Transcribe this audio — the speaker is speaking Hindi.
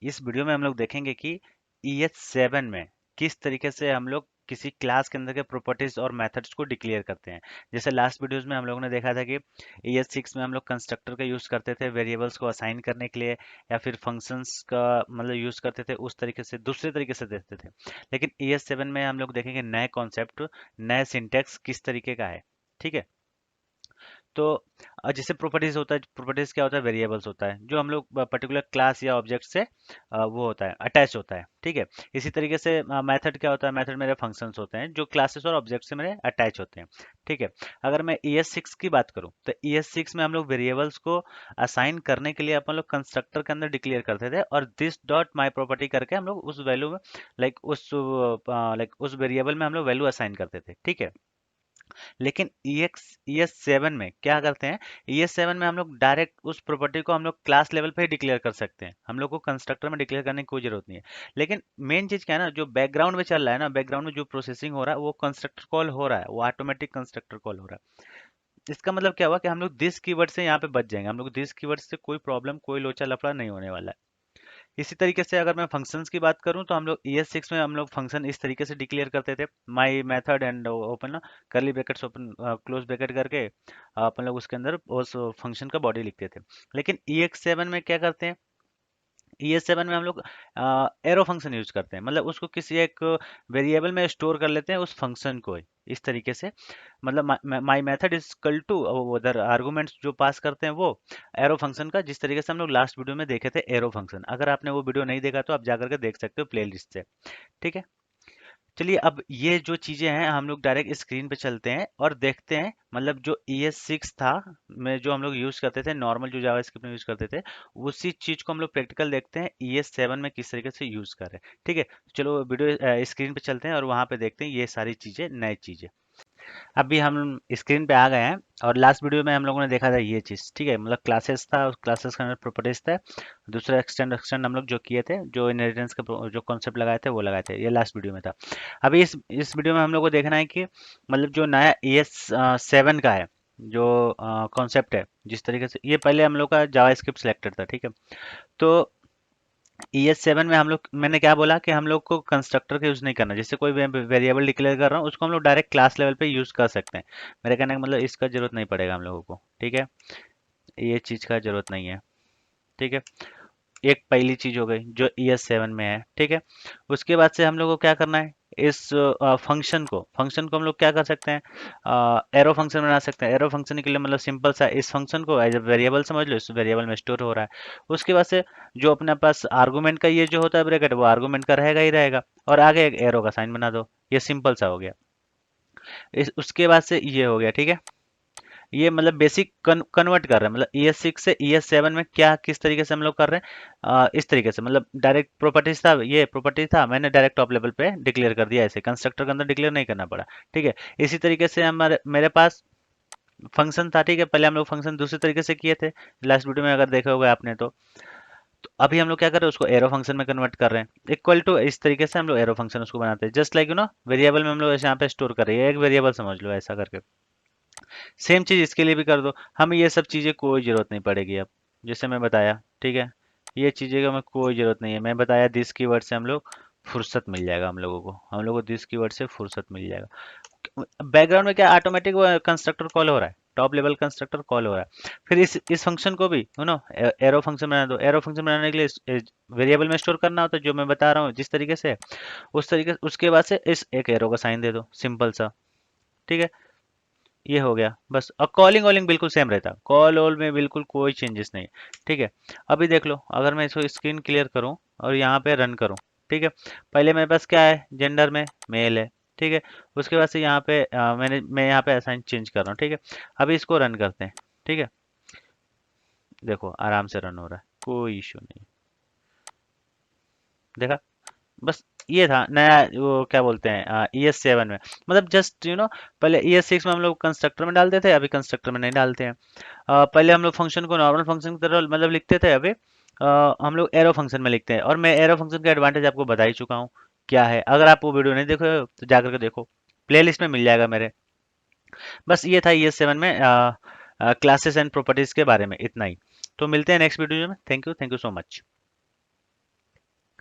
इस वीडियो में हम लोग देखेंगे कि ES7 में किस तरीके से हम लोग किसी क्लास के अंदर के प्रॉपर्टीज और मेथड्स को डिक्लेयर करते हैं। जैसे लास्ट वीडियोस में हम लोगों ने देखा था कि ES6 में हम लोग कंस्ट्रक्टर का यूज करते थे वेरिएबल्स को असाइन करने के लिए, या फिर फंक्शंस का मतलब यूज करते थे, उस तरीके से दूसरे तरीके से देखते थे। लेकिन ES7 में हम लोग देखेंगे नए कॉन्सेप्ट, नए सिंटेक्स किस तरीके का है। ठीक है। तो जैसे प्रॉपर्टीज होता है, प्रॉपर्टीज क्या होता है, वेरिएबल्स होता है जो हम लोग पर्टिकुलर क्लास या ऑब्जेक्ट से वो होता है, अटैच होता है। ठीक है। इसी तरीके से मेथड क्या होता है, मेथड मेरे फंक्शंस होते हैं जो क्लासेस और ऑब्जेक्ट से मेरे अटैच होते हैं। ठीक है। अगर मैं ES6 की बात करूं तो ES6 में हम लोग वेरिएबल्स को असाइन करने के लिए अपन लोग कंस्ट्रक्टर के अंदर डिक्लेयर करते थे, और दिस डॉट माई प्रॉपर्टी करके हम लोग उस वैल्यू में उस वेरिएबल में हम लोग वैल्यू असाइन करते थे। ठीक है। लेकिन ES7 में क्या करते हैं, ES7 में हम लोग डायरेक्ट उस प्रॉपर्टी को हम लोग क्लास लेवल पे ही डिक्लेयर कर सकते हैं, हम लोग को कंस्ट्रक्टर में डिक्लेयर करने की कोई जरूरत नहीं है। लेकिन मेन चीज क्या है ना, जो बैकग्राउंड में चल रहा है ना, बैकग्राउंड में जो प्रोसेसिंग हो रहा है वो कंस्ट्रक्टर कॉल हो रहा है, वो ऑटोमेटिक कंस्ट्रक्टर कॉल हो रहा है। इसका मतलब क्या हुआ कि हम लोग दिस कीवर्ड से यहाँ पे बच जाएंगे, हम लोग दिस कीवर्ड से कोई प्रॉब्लम, कोई लोचा लफड़ा नहीं होने वाला है। इसी तरीके से अगर मैं फंक्शंस की बात करूं तो हम लोग ES6 में हम लोग फंक्शन इस तरीके से डिक्लेयर करते थे, माई मेथड एंड ओपन करली ब्रैकेट्स ओपन क्लोज ब्रैकेट करके अपन लोग उसके अंदर उस फंक्शन का बॉडी लिखते थे। लेकिन EX7 में क्या करते हैं, ES7 में हम लोग एरो फंक्शन यूज करते हैं, मतलब उसको किसी एक वेरिएबल में स्टोर कर लेते हैं उस फंक्शन को ही। इस तरीके से मतलब my method is equal to उधर आर्गुमेंट्स जो पास करते हैं वो एरो फंक्शन का, जिस तरीके से हम लोग लास्ट वीडियो में देखे थे एरो फंक्शन। अगर आपने वो वीडियो नहीं देखा तो आप जाकर के देख सकते हो प्लेलिस्ट से। ठीक है। चलिए, अब ये जो चीजें हैं हम लोग डायरेक्ट स्क्रीन पे चलते हैं और देखते हैं, मतलब जो ES6 था में जो हम लोग यूज करते थे, नॉर्मल जो जावास्क्रिप्ट में यूज करते थे, उसी चीज को हम लोग प्रैक्टिकल देखते हैं ES7 में किस तरीके से यूज कर रहे हैं। ठीक है। चलो वीडियो स्क्रीन पे चलते हैं और वहां पे देखते हैं ये सारी चीजें, नई चीजें। अभी हम स्क्रीन पे आ गए हैं, और लास्ट वीडियो में हम लोगों ने देखा था ये चीज़। ठीक है, मतलब क्लासेस था, उस क्लासेस का प्रॉपर्टीज था। दूसरा एक्सटेंड एक्सटेंड हम लोग जो किए थे, जो इनहेरिटेंस का जो कॉन्सेप्ट लगाए थे वो लगाए थे, ये लास्ट वीडियो में था। अभी इस वीडियो में हम लोग को देखना है कि मतलब जो नया ES7 का है, जो कॉन्सेप्ट है, जिस तरीके से ये पहले हम लोग का जावास्क्रिप्ट सिलेक्टेड था। ठीक है। तो ES7 में हम लोग, मैंने क्या बोला कि हम लोग को कंस्ट्रक्टर का यूज नहीं करना, जैसे कोई वेरिएबल डिक्लेयर कर रहा हूँ उसको हम लोग डायरेक्ट क्लास लेवल पे यूज कर सकते हैं। मेरे कहने का मतलब इसका जरूरत नहीं पड़ेगा हम लोगों को। ठीक है। ये चीज का जरूरत नहीं है। ठीक है। एक पहली चीज हो गई जो ES7 में है। ठीक है। उसके बाद से हम लोग को क्या करना है, इस फंक्शन को हम लोग क्या कर सकते हैं, एरो फंक्शन बना सकते हैं। एरो फंक्शन के लिए मतलब सिंपल सा, इस फंक्शन को एज ए वेरिएबल समझ लो, इस वेरिएबल में स्टोर हो रहा है। उसके बाद से जो अपने पास आर्गुमेंट का ये जो होता है ब्रैकेट, वो आर्गुमेंट का रहेगा ही रहेगा, और आगे एक एरो का साइन बना दो। ये सिंपल सा हो गया। उसके बाद से ये हो गया। ठीक है। ये मतलब बेसिक कन्वर्ट कर रहे हैं, मतलब ES6 से ES7 में क्या किस तरीके से हम लोग कर रहे हैं, इस तरीके से, मतलब डायरेक्ट प्रॉपर्टीज था, ये प्रॉपर्टी था, मैंने डायरेक्ट टॉप लेवल पे डिक्लेयर कर दिया, ऐसे कंस्ट्रक्टर के अंदर डिक्लेयर नहीं करना पड़ा। ठीक है। इसी तरीके से हमारे मेरे पास फंक्शन था। ठीक है। पहले हम लोग फंक्शन दूसरे तरीके से किए थे, लास्ट वीडियो में अगर देखा होगा आपने तो अभी हम लोग क्या कर रहे हैं, उसको एरो फंक्शन में कन्वर्ट कर रहे हैं, इक्वल टू इस तरीके से हम लोग एरो फंक्शन उसको बनाते हैं, जस्ट लाइक वेरिएबल में हम लोग ऐसे यहाँ पे स्टोर कर रहे हैं, एक वेरिएबल समझ लो ऐसा करके। सेम चीज इसके लिए भी कर दो, हमें ये सब चीजें कोई जरूरत नहीं पड़ेगी अब, जैसे मैं बताया। ठीक है। ये चीजें का हमें कोई जरूरत नहीं है, मैं बताया दिस कीवर्ड से हम लोग फुर्सत मिल जाएगा, हम लोगों को दिस कीवर्ड से फुर्सत मिल जाएगा। बैकग्राउंड में क्या ऑटोमेटिक कंस्ट्रक्टर कॉल हो रहा है, टॉप लेवल कंस्ट्रक्टर कॉल हो रहा है। फिर इस फंक्शन को भी एरो फंक्शन बना दो। एरो फंक्शन बनाने के लिए वेरिएबल में स्टोर करना होता है, जो मैं बता रहा हूँ जिस तरीके से, उस तरीके उसके बाद से इस एक एरो का साइन दे दो, सिंपल सा। ठीक है। ये हो गया बस। और कॉलिंग वॉलिंग बिल्कुल सेम रहता, कॉल वॉल में बिल्कुल कोई चेंजेस नहीं। ठीक है। अभी देख लो, अगर मैं इसको स्क्रीन क्लियर करूं और यहाँ पे रन करूं। ठीक है। पहले मेरे पास क्या है, जेंडर में मेल है। ठीक है। उसके बाद से यहाँ पे मैं यहाँ पे असाइन चेंज कर रहा हूँ। ठीक है। अभी इसको रन करते हैं। ठीक है। देखो आराम से रन हो रहा है, कोई इशू नहीं। देखा, बस ये था नया, वो क्या बोलते हैं ES7 में, मतलब जस्ट पहले ES6 में हम लोग कंस्ट्रक्टर में डालते थे, अभी कंस्ट्रक्टर में नहीं डालते हैं। पहले हम लोग फंक्शन को नॉर्मल फंक्शन की तरह मतलब लिखते थे, अभी हम लोग एरो फंक्शन में लिखते हैं, और मैं एरो फंक्शन का एडवांटेज आपको बता ही चुका हूँ क्या है। अगर आप वो वीडियो नहीं देखो तो जाकर के देखो, प्लेलिस्ट में मिल जाएगा मेरे। बस ये था ES7 में क्लासेस एंड प्रॉपर्टीज के बारे में, इतना ही। तो मिलते हैं नेक्स्ट वीडियो में। Thank you so much.